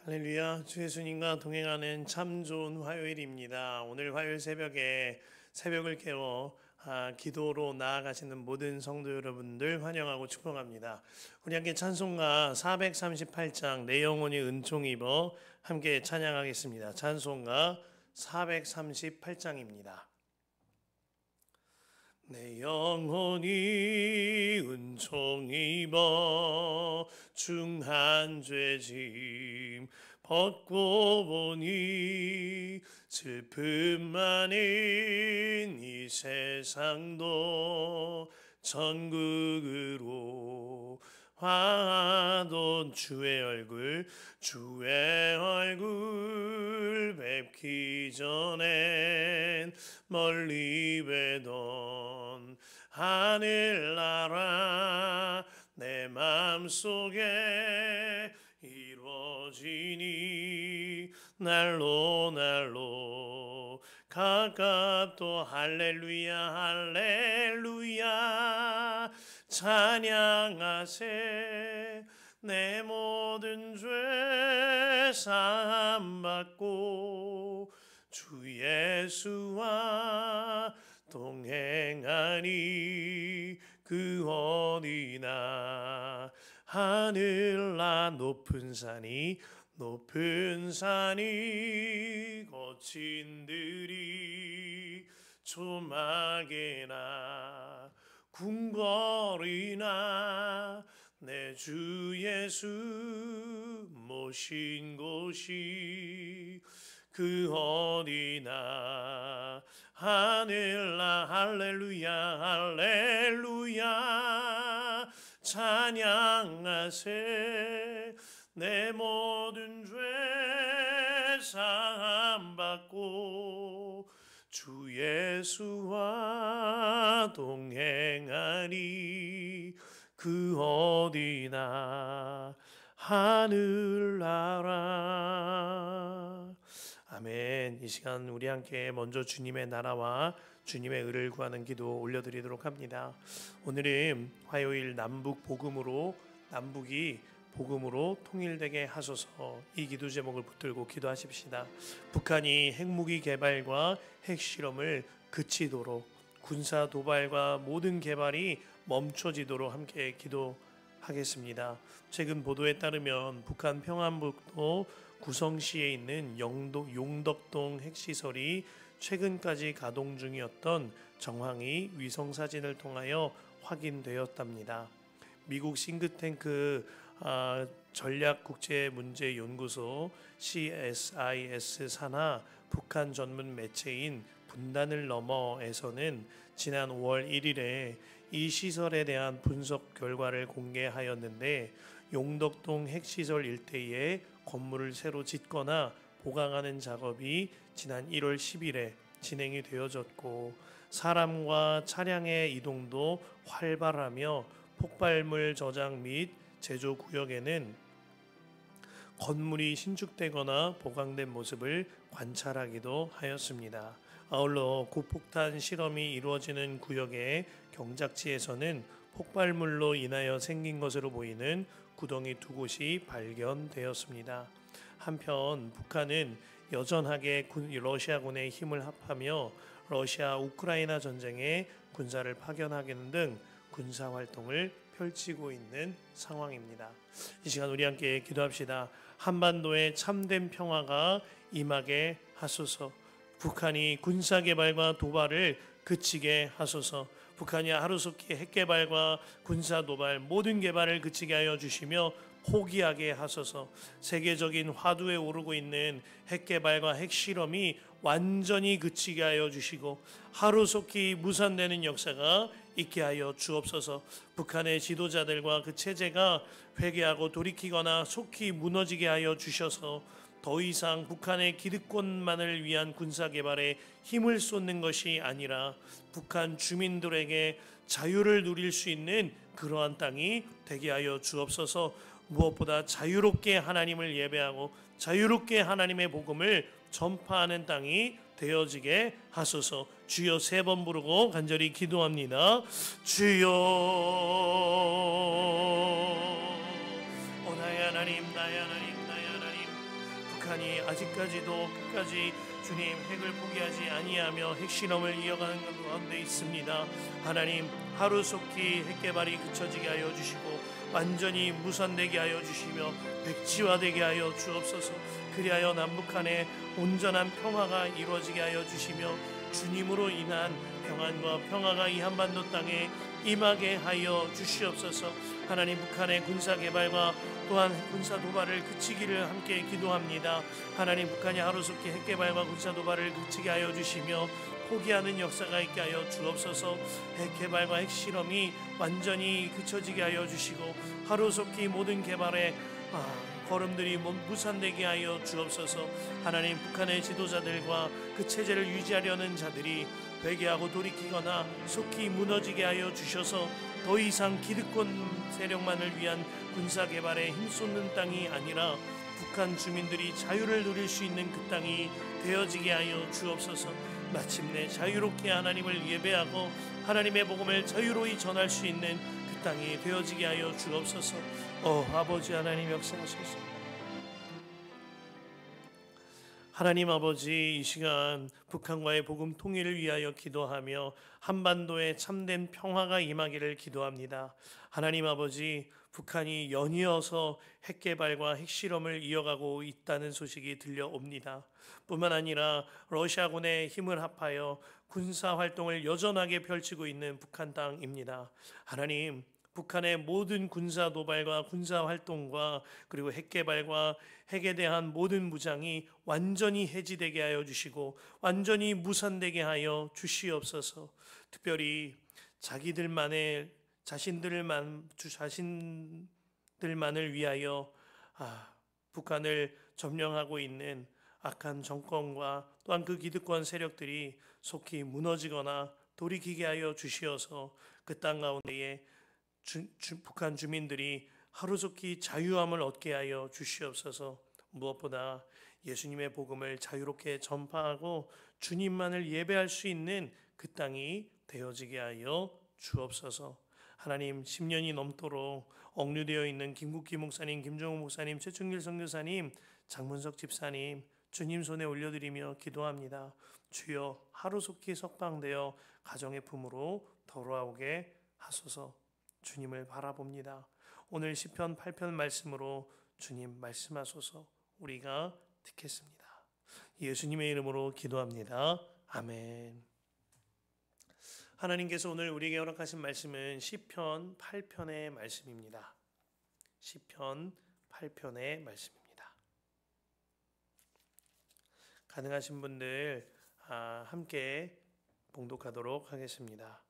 할렐루야, 주 예수님과 동행하는 참 좋은 화요일입니다. 오늘 화요일 새벽에 새벽을 깨워 기도로 나아가시는 모든 성도 여러분들 환영하고 축복합니다. 우리 함께 찬송가 438장 내 영혼이 은총 입어 함께 찬양하겠습니다. 찬송가 438장입니다. 내 영혼이 은총 입어 중한 죄짐 벗고 보니 슬픔 많은 이 세상도 천국으로 화하던 주의 얼굴 뵙기 전엔 멀리 뵈던 하늘나라 내 맘속에 이루어지니 날로 가깝도 할렐루야 할렐루야 찬양하세 내 모든 죄 사함받고 주 예수와 동행하니 그 어디나 하늘나 높은 산이 거친 들이 조막에나 궁궐이나 내 주 예수 모신 곳이 그 어디나 하늘나 할렐루야 할렐루야 찬양하세 내 모든 죄 사함받고 주 예수와 동행하니 그 어디나 하늘나라. 아멘. 이 시간 우리 함께 먼저 주님의 나라와 주님의 의를 구하는 기도 올려드리도록 합니다. 오늘은 화요일 남북이 복음으로 통일되게 하소서, 이 기도 제목을 붙들고 기도하십시다. 북한이 핵무기 개발과 핵실험을 그치도록, 군사 도발과 모든 개발이 멈춰지도록 함께 기도하겠습니다. 최근 보도에 따르면 북한 평안북도 구성시에 있는 용덕동 핵시설이 최근까지 가동 중이었던 정황이 위성사진을 통하여 확인되었답니다. 미국 싱크탱크 전략국제문제연구소 CSIS 산하 북한 전문 매체인 분단을 넘어에서는 지난 5월 1일에 이 시설에 대한 분석 결과를 공개하였는데, 용덕동 핵시설 일대에 건물을 새로 짓거나 보강하는 작업이 지난 1월 10일에 진행이 되어졌고, 사람과 차량의 이동도 활발하며 폭발물 저장 및 제조 구역에는 건물이 신축되거나 보강된 모습을 관찰하기도 하였습니다. 아울러 고폭탄 실험이 이루어지는 구역의 경작지에서는 폭발물로 인하여 생긴 것으로 보이는 구덩이 2곳이 발견되었습니다. 한편 북한은 여전하게 러시아군의 힘을 합하며 러시아 우크라이나 전쟁에 군사를 파견하기는 등 군사활동을 펼치고 있는 상황입니다. 이 시간 우리 함께 기도합시다. 한반도에 참된 평화가 임하게 하소서. 북한이 군사개발과 도발을 그치게 하소서. 북한이 하루속히 핵개발과 군사도발 모든 개발을 그치게 하여 주시며 포기하게 하소서. 세계적인 화두에 오르고 있는 핵개발과 핵실험이 완전히 그치게 하여 주시고 하루속히 무산되는 역사가 있게 하여 주옵소서. 북한의 지도자들과 그 체제가 회개하고 돌이키거나 속히 무너지게 하여 주셔서 더 이상 북한의 기득권만을 위한 군사개발에 힘을 쏟는 것이 아니라 북한 주민들에게 자유를 누릴 수 있는 그러한 땅이 되게 하여 주옵소서. 무엇보다 자유롭게 하나님을 예배하고 자유롭게 하나님의 복음을 전파하는 땅이 되어지게 하소서. 주여 3번 부르고 간절히 기도합니다. 주여, 나의 하나님, 나의 하나님, 나의 하나님, 북한이 아직까지도 끝까지 주님 핵을 포기하지 아니하며 핵실험을 이어가는 가운데 있습니다. 하나님, 하루속히 핵 개발이 그쳐지게 하여 주시고 완전히 무산되게 하여 주시며 백지화되게 하여 주옵소서. 그리하여 남북한의 온전한 평화가 이루어지게 하여 주시며 주님으로 인한 평안과 평화가 이 한반도 땅에 임하게 하여 주시옵소서. 하나님, 북한의 군사 개발과 또한 군사 도발을 그치기를 함께 기도합니다. 하나님, 북한이 하루속히 핵 개발과 군사 도발을 그치게 하여 주시며 포기하는 역사가 있게 하여 주옵소서. 핵 개발과 핵 실험이 완전히 그쳐지게 하여 주시고 하루속히 모든 개발의 걸음들이 무산되게 하여 주옵소서. 하나님, 북한의 지도자들과 그 체제를 유지하려는 자들이 회개하고 돌이키거나 속히 무너지게 하여 주셔서 더 이상 기득권 세력만을 위한 군사 개발에 힘쏟는 땅이 아니라 북한 주민들이 자유를 누릴 수 있는 그 땅이 되어지게 하여 주옵소서. 마침내 자유롭게 하나님을 예배하고 하나님의 복음을 자유로이 전할 수 있는 그 땅이 되어지게 하여 주옵소서. 아버지 하나님, 역사하소서. 하나님 아버지, 이 시간 북한과의 복음 통일을 위하여 기도하며 한반도에 참된 평화가 임하기를 기도합니다. 하나님 아버지, 북한이 연이어서 핵개발과 핵실험을 이어가고 있다는 소식이 들려옵니다. 뿐만 아니라 러시아군의 힘을 합하여 군사활동을 여전하게 펼치고 있는 북한 땅입니다. 하나님, 북한의 모든 군사 도발과 군사 활동과 그리고 핵 개발과 핵에 대한 모든 무장이 완전히 해지되게 하여 주시고 완전히 무산되게 하여 주시옵소서. 특별히 자신들만을 위하여 북한을 점령하고 있는 악한 정권과 또한 그 기득권 세력들이 속히 무너지거나 돌이키게 하여 주시어서 그 땅 가운데에 북한 주민들이 하루속히 자유함을 얻게 하여 주시옵소서. 무엇보다 예수님의 복음을 자유롭게 전파하고 주님만을 예배할 수 있는 그 땅이 되어지게 하여 주옵소서. 하나님, 10년이 넘도록 억류되어 있는 김국기 목사님, 김종우 목사님, 최충길 선교사님, 장문석 집사님 주님 손에 올려드리며 기도합니다. 주여, 하루속히 석방되어 가정의 품으로 돌아오게 하소서. 주님을 바라봅니다. 오늘 시편 8편 말씀으로 주님 말씀하소서. 우리가 듣겠습니다. 예수님의 이름으로 기도합니다. 아멘. 하나님께서 오늘 우리에게 허락하신 말씀은 시편 8편의 말씀입니다. 시편 8편의 말씀입니다. 가능하신 분들 함께 봉독하도록 하겠습니다.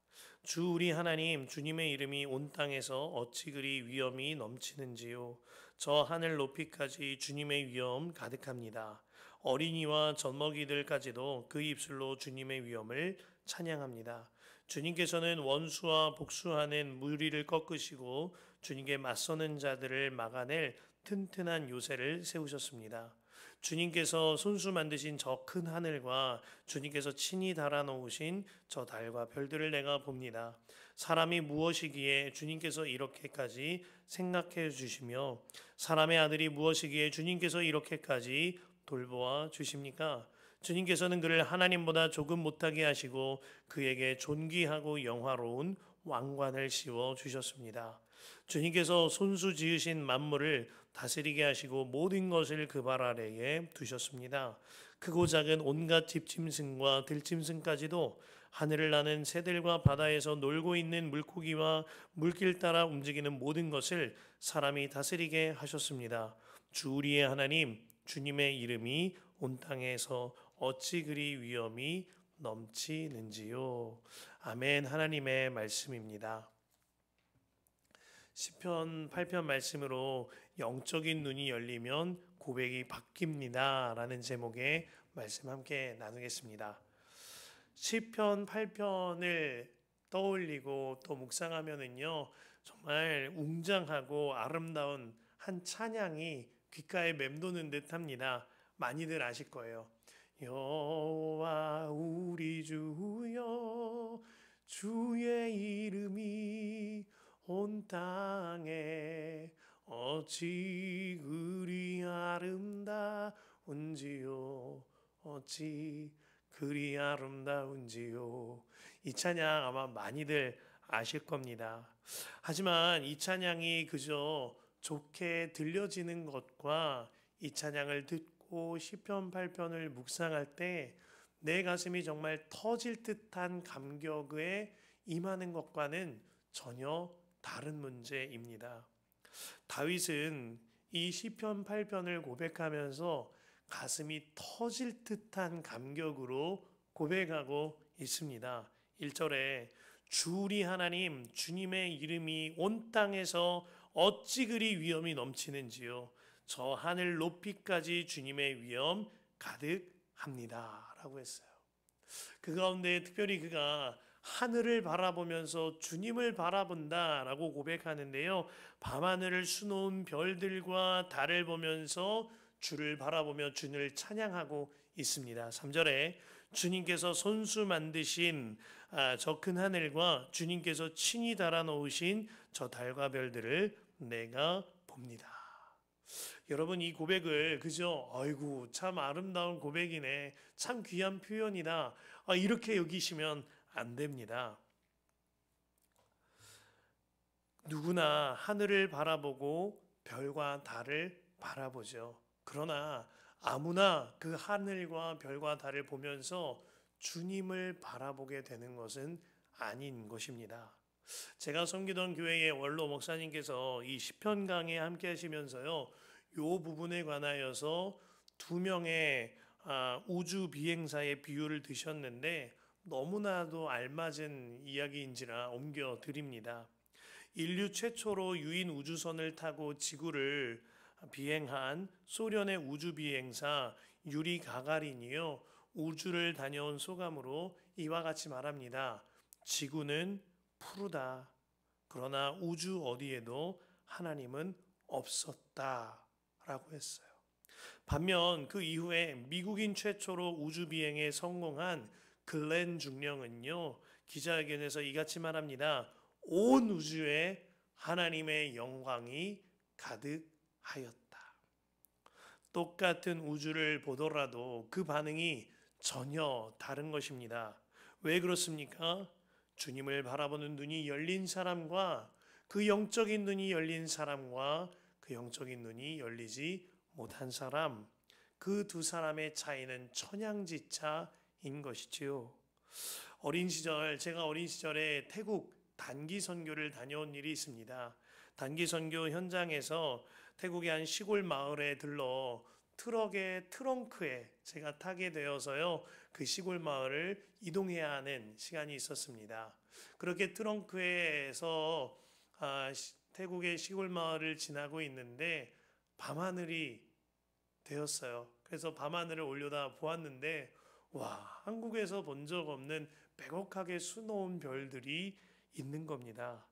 주 우리 하나님, 주님의 이름이 온 땅에서 어찌 그리 위엄이 넘치는지요. 저 하늘 높이까지 주님의 위엄 가득합니다. 어린이와 젖먹이들까지도 그 입술로 주님의 위엄을 찬양합니다. 주님께서는 원수와 복수하는 무리를 꺾으시고 주님께 맞서는 자들을 막아낼 튼튼한 요새를 세우셨습니다. 주님께서 손수 만드신 저 큰 하늘과 주님께서 친히 달아놓으신 저 달과 별들을 내가 봅니다. 사람이 무엇이기에 주님께서 이렇게까지 생각해 주시며 사람의 아들이 무엇이기에 주님께서 이렇게까지 돌보아 주십니까? 주님께서는 그를 하나님보다 조금 못하게 하시고 그에게 존귀하고 영화로운 왕관을 씌워 주셨습니다. 주님께서 손수 지으신 만물을 다스리게 하시고 모든 것을 그 발 아래에 두셨습니다. 크고 작은 온갖 집짐승과 들짐승까지도 하늘을 나는 새들과 바다에서 놀고 있는 물고기와 물길 따라 움직이는 모든 것을 사람이 다스리게 하셨습니다. 주 우리의 하나님, 주님의 이름이 온 땅에서 어찌 그리 위엄이 넘치는지요. 아멘. 하나님의 말씀입니다. 시편 8편 말씀으로 영적인 눈이 열리면 고백이 바뀝니다 라는 제목의 말씀 함께 나누겠습니다. 시편 8편을 떠올리고 또 묵상하면은요, 정말 웅장하고 아름다운 한 찬양이 귓가에 맴도는 듯합니다. 많이들 아실 거예요. 여호와 우리 주여, 주의 이름이 온 땅에 어찌 그리 아름다우시며 어찌 그리 아름다운지요. 이 찬양 아마 많이들 아실 겁니다. 하지만 이 찬양이 그저 좋게 들려지는 것과 이 찬양을 듣고 시편 8편을 묵상할 때 내 가슴이 정말 터질 듯한 감격에 임하는 것과는 전혀 다른 문제입니다. 다윗은 이 시편 8편을 고백하면서 가슴이 터질 듯한 감격으로 고백하고 있습니다. 1절에 주 우리 하나님 주님의 이름이 온 땅에서 어찌 그리 위엄이 넘치는지요. 저 하늘 높이까지 주님의 위엄 가득합니다 라고 했어요. 그 가운데 특별히 그가 하늘을 바라보면서 주님을 바라본다 라고 고백하는데요. 밤하늘을 수놓은 별들과 달을 보면서 주를 바라보며 주님을 찬양하고 있습니다. 3절에 주님께서 손수 만드신 저 큰 하늘과 주님께서 친히 달아놓으신 저 달과 별들을 내가 봅니다. 여러분 이 고백을 그저 아이고 참 아름다운 고백이네, 참 귀한 표현이다 이렇게 여기시면 안 됩니다. 누구나 하늘을 바라보고 별과 달을 바라보죠. 그러나 아무나 그 하늘과 별과 달을 보면서 주님을 바라보게 되는 것은 아닌 것입니다. 제가 섬기던 교회의 원로 목사님께서 이 시편 강의에 함께 하시면서요, 요 부분에 관하여서 두 명의 우주 비행사의 비유를 드셨는데 너무나도 알맞은 이야기인지라 옮겨 드립니다. 인류 최초로 유인 우주선을 타고 지구를 비행한 소련의 우주 비행사 유리 가가린이요, 우주를 다녀온 소감으로 이와 같이 말합니다. 지구는 푸르다. 그러나 우주 어디에도 하나님은 없었다 라고 했어요. 반면 그 이후에 미국인 최초로 우주 비행에 성공한 글렌 중령은요, 기자회견에서 이같이 말합니다. 온 우주에 하나님의 영광이 가득하였다. 똑같은 우주를 보더라도 그 반응이 전혀 다른 것입니다. 왜 그렇습니까? 주님을 바라보는 눈이 열린 사람과 그 영적인 눈이 열린 사람과 그 영적인 눈이 열리지 못한 사람, 그 두 사람의 차이는 천양지차인 것이지요. 제가 어린 시절에 태국 단기 선교를 다녀온 일이 있습니다. 단기 선교 현장에서 태국의 한 시골 마을에 들러 트럭의 트렁크에 제가 타게 되어서요, 그 시골 마을을 이동해야 하는 시간이 있었습니다. 그렇게 트렁크에서 태국의 시골 마을을 지나고 있는데 밤하늘이 되었어요. 그래서 밤하늘을 올려다 보았는데 와, 한국에서 본 적 없는 빼곡하게 수놓은 별들이 있는 겁니다.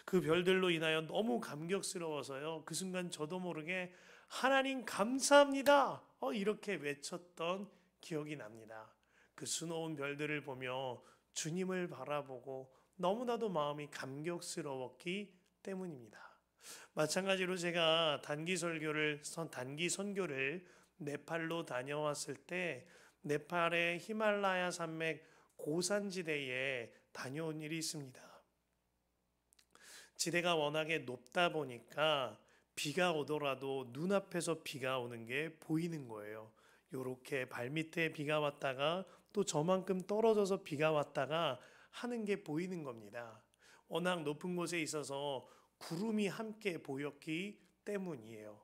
그 별들로 인하여 너무 감격스러워서요, 그 순간 저도 모르게 하나님 감사합니다 이렇게 외쳤던 기억이 납니다. 그 수놓은 별들을 보며 주님을 바라보고 너무나도 마음이 감격스러웠기 때문입니다. 마찬가지로 제가 단기 선교를 네팔로 다녀왔을 때 네팔의 히말라야 산맥 고산지대에 다녀온 일이 있습니다. 지대가 워낙에 높다 보니까 비가 오더라도 눈앞에서 비가 오는 게 보이는 거예요. 요렇게 발밑에 비가 왔다가 또 저만큼 떨어져서 비가 왔다가 하는 게 보이는 겁니다. 워낙 높은 곳에 있어서 구름이 함께 보였기 때문이에요.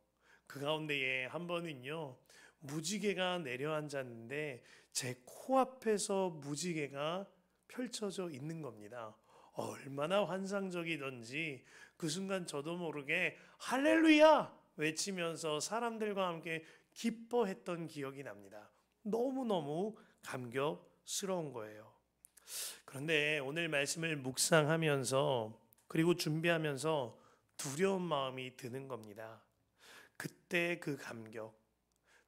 그 가운데에 한 번은요, 무지개가 내려앉았는데 제 코앞에서 무지개가 펼쳐져 있는 겁니다. 얼마나 환상적이던지 그 순간 저도 모르게 할렐루야 외치면서 사람들과 함께 기뻐했던 기억이 납니다. 너무너무 감격스러운 거예요. 그런데 오늘 말씀을 묵상하면서 그리고 준비하면서 두려운 마음이 드는 겁니다. 그때 그 감격,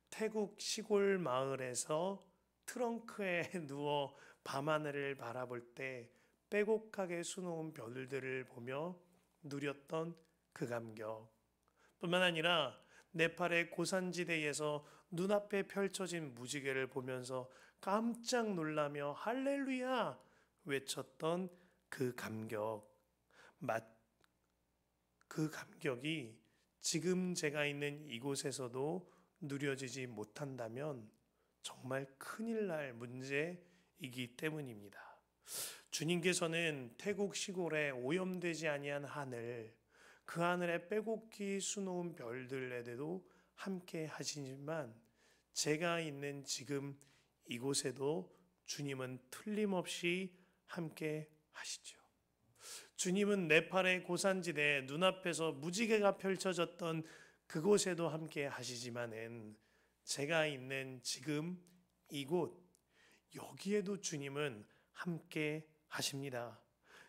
태국 시골 마을에서 트렁크에 누워 밤하늘을 바라볼 때 빼곡하게 수놓은 별들을 보며 누렸던 그 감격, 뿐만 아니라 네팔의 고산지대에서 눈앞에 펼쳐진 무지개를 보면서 깜짝 놀라며 할렐루야 외쳤던 그 감격, 그 감격이 지금 제가 있는 이곳에서도 누려지지 못한다면 정말 큰일 날 문제이기 때문입니다. 주님께서는 태국 시골에 오염되지 아니한 하늘, 그 하늘에 빼곡히 수놓은 별들에도 함께 하시지만 제가 있는 지금 이곳에도 주님은 틀림없이 함께 하시죠. 주님은 네팔의 고산지대 눈앞에서 무지개가 펼쳐졌던 그곳에도 함께 하시지만은 제가 있는 지금 이곳 여기에도 주님은 함께 하십니다.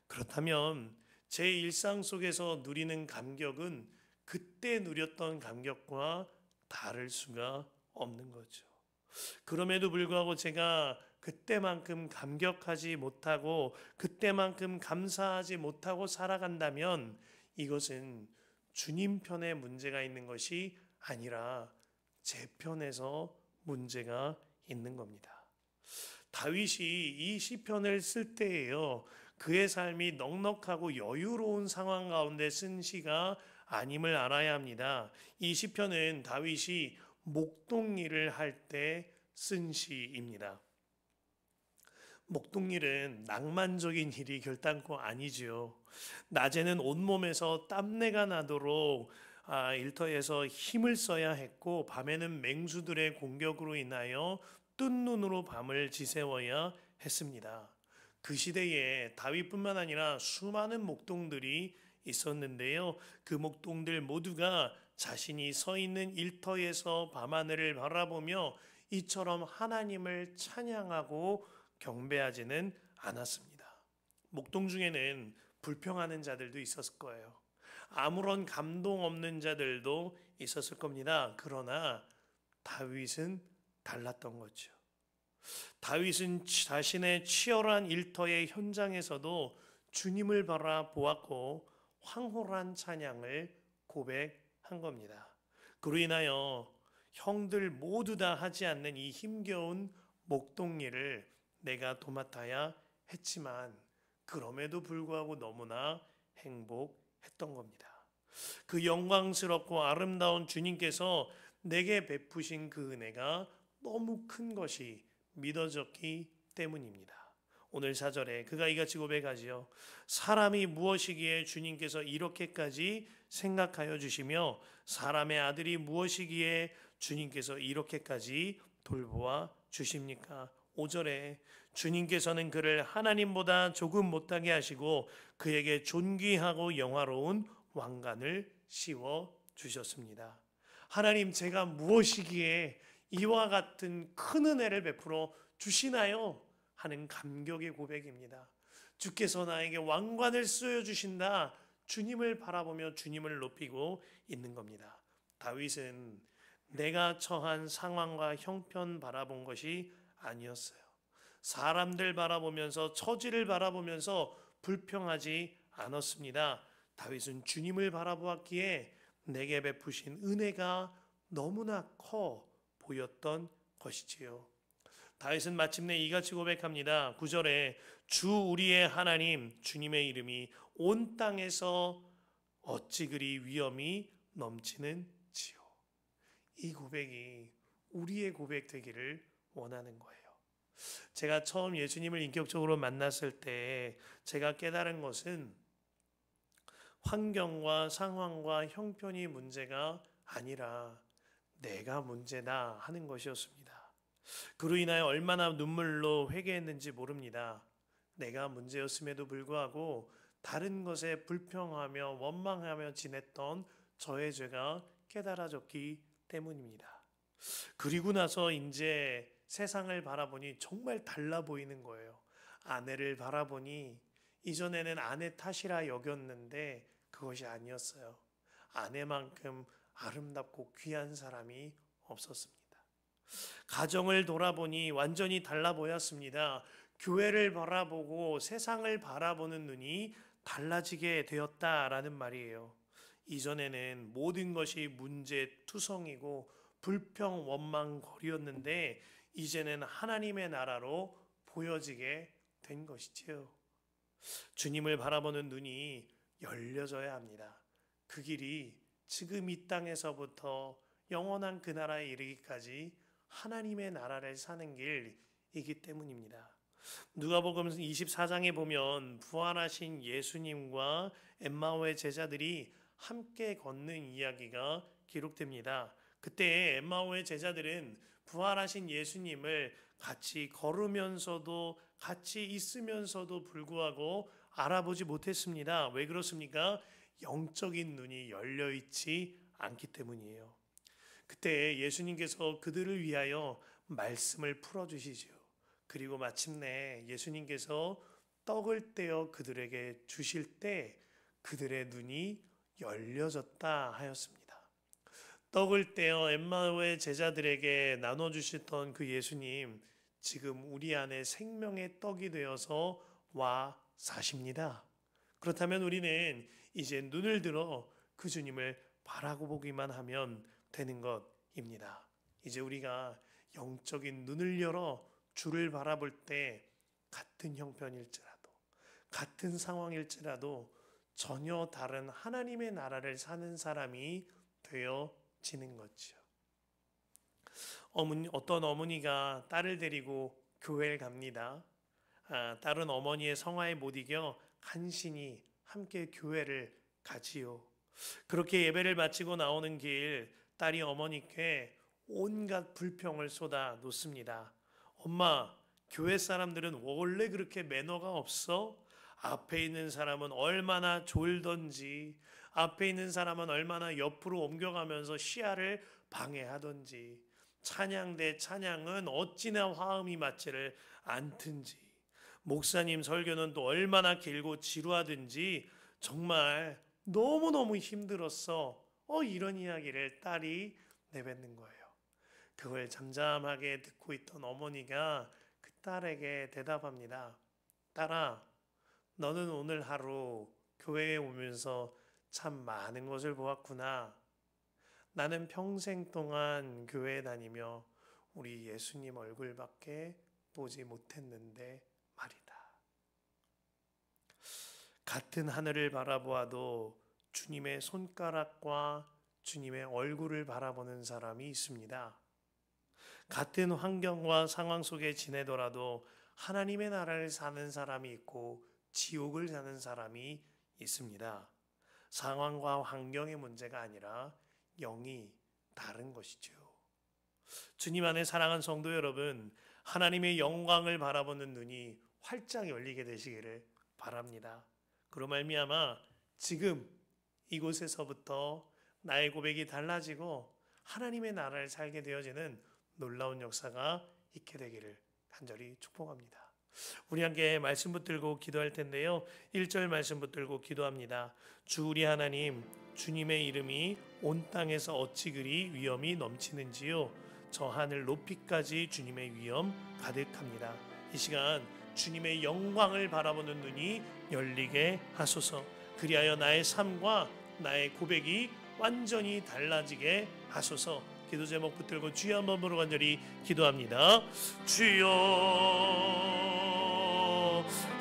그렇다면 제 일상 속에서 누리는 감격은 그때 누렸던 감격과 다를 수가 없는 거죠. 그럼에도 불구하고 제가 그때만큼 감격하지 못하고 그때만큼 감사하지 못하고 살아간다면 이것은 주님 편에 문제가 있는 것이 아니라 제 편에서 문제가 있는 겁니다. 다윗이 이 시편을 쓸 때에요, 그의 삶이 넉넉하고 여유로운 상황 가운데 쓴 시가 아님을 알아야 합니다. 이 시편은 다윗이 목동일을 할 때 쓴 시입니다. 목동일은 낭만적인 일이 결단코 아니지요. 낮에는 온몸에서 땀내가 나도록 일터에서 힘을 써야 했고, 밤에는 맹수들의 공격으로 인하여 뜬 눈으로 밤을 지새워야 했습니다. 그 시대에 다윗뿐만 아니라 수많은 목동들이 있었는데요. 그 목동들 모두가 자신이 서 있는 일터에서 밤하늘을 바라보며 이처럼 하나님을 찬양하고 경배하지는 않았습니다. 목동 중에는 불평하는 자들도 있었을 거예요. 아무런 감동 없는 자들도 있었을 겁니다. 그러나 다윗은 달랐던 거죠. 다윗은 자신의 치열한 일터의 현장에서도 주님을 바라보았고 황홀한 찬양을 고백한 겁니다. 그로 인하여 형들 모두 다 하지 않는 이 힘겨운 목동일을 내가 도맡아야 했지만 그럼에도 불구하고 너무나 행복했던 겁니다. 그 영광스럽고 아름다운 주님께서 내게 베푸신 그 은혜가 너무 큰 것이 믿어졌기 때문입니다. 오늘 4절에 그가 이같이 고백하지요. 사람이 무엇이기에 주님께서 이렇게까지 생각하여 주시며 사람의 아들이 무엇이기에 주님께서 이렇게까지 돌보아 주십니까? 5절에 주님께서는 그를 하나님보다 조금 못하게 하시고 그에게 존귀하고 영화로운 왕관을 씌워 주셨습니다. 하나님, 제가 무엇이기에 이와 같은 큰 은혜를 베풀어 주시나요? 하는 감격의 고백입니다. 주께서 나에게 왕관을 씌워 주신다. 주님을 바라보며 주님을 높이고 있는 겁니다. 다윗은 내가 처한 상황과 형편 바라본 것이 아니었어요. 사람들 바라보면서 처지를 바라보면서 불평하지 않았습니다. 다윗은 주님을 바라보았기에 내게 베푸신 은혜가 너무나 커 보였던 것이지요. 다윗은 마침내 이같이 고백합니다. 9절에 주 우리의 하나님 주님의 이름이 온 땅에서 어찌 그리 위엄이 넘치는지요. 이 고백이 우리의 고백 되기를 원하는 거예요. 제가 처음 예수님을 인격적으로 만났을 때 제가 깨달은 것은 환경과 상황과 형편이 문제가 아니라 내가 문제다 하는 것이었습니다. 그로 인하여 얼마나 눈물로 회개했는지 모릅니다. 내가 문제였음에도 불구하고 다른 것에 불평하며 원망하며 지냈던 저의 죄가 깨달아졌기 때문입니다. 그리고 나서 이제 세상을 바라보니 정말 달라 보이는 거예요. 아내를 바라보니 이전에는 아내 탓이라 여겼는데 그것이 아니었어요. 아내만큼 아름답고 귀한 사람이 없었습니다. 가정을 돌아보니 완전히 달라 보였습니다. 교회를 바라보고 세상을 바라보는 눈이 달라지게 되었다라는 말이에요. 이전에는 모든 것이 문제투성이고 불평 원망거리였는데 이제는 하나님의 나라로 보여지게 된 것이지요. 주님을 바라보는 눈이 열려져야 합니다. 그 길이 지금 이 땅에서부터 영원한 그 나라에 이르기까지 하나님의 나라를 사는 길이기 때문입니다. 누가복음 24장에 보면 부활하신 예수님과 엠마오의 제자들이 함께 걷는 이야기가 기록됩니다. 그때 엠마오의 제자들은 부활하신 예수님을 같이 걸으면서도 같이 있으면서도 불구하고 알아보지 못했습니다. 왜 그렇습니까? 영적인 눈이 열려 있지 않기 때문이에요. 그때 예수님께서 그들을 위하여 말씀을 풀어주시죠. 그리고 마침내 예수님께서 떡을 떼어 그들에게 주실 때 그들의 눈이 열려졌다 하였습니다. 떡을 떼어 엠마오의 제자들에게 나눠주셨던 그 예수님, 지금 우리 안에 생명의 떡이 되어서 와 사십니다. 그렇다면 우리는 이제 눈을 들어 그 주님을 바라고 보기만 하면 되는 것입니다. 이제 우리가 영적인 눈을 열어 주를 바라볼 때 같은 형편일지라도 같은 상황일지라도 전혀 다른 하나님의 나라를 사는 사람이 되어지는 거죠. 어떤 어머니가 딸을 데리고 교회를 갑니다. 딸은 어머니의 성화에 못 이겨 간신히 함께 교회를 가지요. 그렇게 예배를 마치고 나오는 길 딸이 어머니께 온갖 불평을 쏟아 놓습니다. 엄마, 교회 사람들은 원래 그렇게 매너가 없어? 앞에 있는 사람은 얼마나 졸던지, 앞에 있는 사람은 얼마나 옆으로 옮겨가면서 시야를 방해하던지, 찬양 대 찬양은 어찌나 화음이 맞지를 않든지, 목사님 설교는 또 얼마나 길고 지루하든지 정말 너무너무 힘들었어. 이런 이야기를 딸이 내뱉는 거예요. 그걸 잠잠하게 듣고 있던 어머니가 그 딸에게 대답합니다. 딸아, 너는 오늘 하루 교회에 오면서 참 많은 것을 보았구나. 나는 평생 동안 교회에 다니며 우리 예수님 얼굴밖에 보지 못했는데 말이다. 같은 하늘을 바라보아도 주님의 손가락과 주님의 얼굴을 바라보는 사람이 있습니다. 같은 환경과 상황 속에 지내더라도 하나님의 나라를 사는 사람이 있고 지옥을 사는 사람이 있습니다. 상황과 환경의 문제가 아니라 영이 다른 것이죠. 주님 안에 사랑하는 성도 여러분, 하나님의 영광을 바라보는 눈이 활짝 열리게 되시기를 바랍니다. 그로 말미암아 지금 이곳에서부터 나의 고백이 달라지고 하나님의 나라를 살게 되어지는 놀라운 역사가 있게 되기를 간절히 축복합니다. 우리 함께 말씀 붙들고 기도할 텐데요. 1절 말씀 붙들고 기도합니다. 주 우리 하나님, 주님의 이름이 온 땅에서 어찌 그리 위엄이 넘치는지요. 저 하늘 높이까지 주님의 위엄 가득합니다. 이 시간 주님의 영광을 바라보는 눈이 열리게 하소서. 그리하여 나의 삶과 나의 고백이 완전히 달라지게 하소서. 기도 제목 붙들고 주여 한번 부르고 간절히 기도합니다. 주여,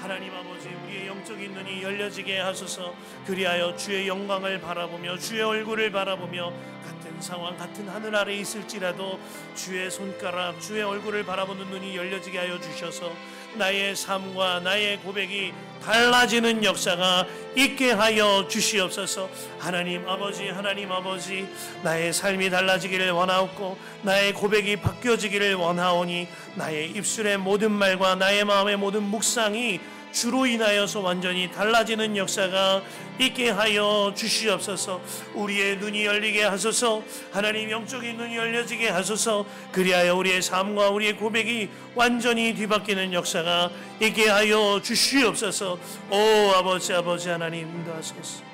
하나님 아버지, 우리의 영적인 눈이 열려지게 하소서. 그리하여 주의 영광을 바라보며 주의 얼굴을 바라보며 같은 상황 같은 하늘 아래 있을지라도 주의 손가락 주의 얼굴을 바라보는 눈이 열려지게 하여 주셔서 나의 삶과 나의 고백이 달라지는 역사가 있게 하여 주시옵소서. 하나님 아버지, 나의 삶이 달라지기를 원하옵고 나의 고백이 바뀌어지기를 원하오니 나의 입술의 모든 말과 나의 마음의 모든 묵상이 주로 인하여서 완전히 달라지는 역사가 있게 하여 주시옵소서. 우리의 눈이 열리게 하소서. 하나님 영적인 눈이 열려지게 하소서. 그리하여 우리의 삶과 우리의 고백이 완전히 뒤바뀌는 역사가 있게 하여 주시옵소서. 오 아버지 하나님 인도하소서.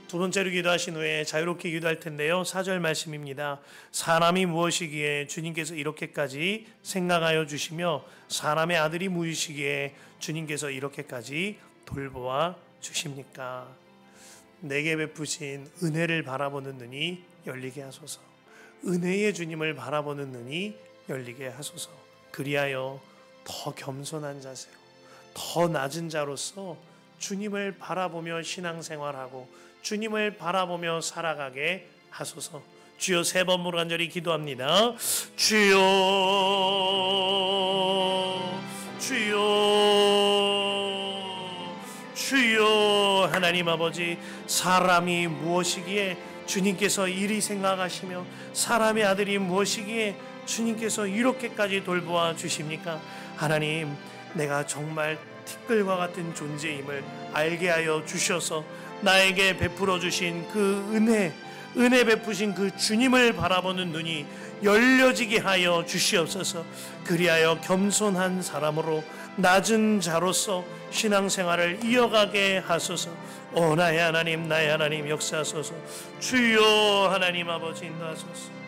두 번째로 기도하신 후에 자유롭게 기도할 텐데요. 4절 말씀입니다. 사람이 무엇이기에 주님께서 이렇게까지 생각하여 주시며 사람의 아들이 무엇이기에 주님께서 이렇게까지 돌보아 주십니까? 내게 베푸신 은혜를 바라보는 눈이 열리게 하소서. 은혜의 주님을 바라보는 눈이 열리게 하소서. 그리하여 더 겸손한 자세로, 더 낮은 자로서 주님을 바라보며 신앙생활하고 주님을 바라보며 살아가게 하소서. 주여, 3번 간절히 기도합니다. 주여, 주여, 주여. 하나님 아버지, 사람이 무엇이기에 주님께서 이리 생각하시며 사람의 아들이 무엇이기에 주님께서 이렇게까지 돌보아 주십니까? 하나님, 내가 정말 티끌과 같은 존재임을 알게 하여 주셔서 나에게 베풀어 주신 그 은혜 베푸신 그 주님을 바라보는 눈이 열려지게 하여 주시옵소서. 그리하여 겸손한 사람으로 낮은 자로서 신앙생활을 이어가게 하소서. 나의 하나님, 나의 하나님 역사하소서. 주여, 하나님 아버지 인도하소서.